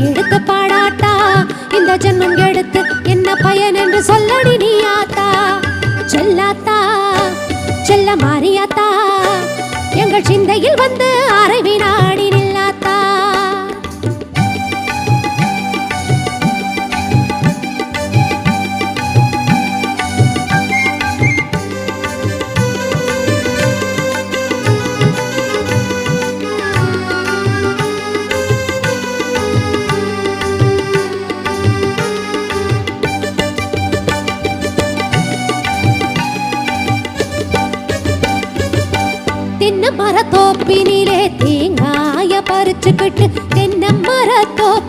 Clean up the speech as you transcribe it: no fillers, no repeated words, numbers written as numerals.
எடுத்து பாடாட்டா இந்த ஜென்மம் எடுத்து என்ன பயன் என்று சொல்லடி நீ ஆத்தா. செல்லாத்தா செல்ல மாறியாத்தா எங்கள் சிந்தையில் வந்து அரை வினாடி நில்லாத்தா. தென்னை மரத்தோப்பினிலே தேங்காய பறிச்சுக்கிட்டு தென்னை மரத்தோப்பினிலே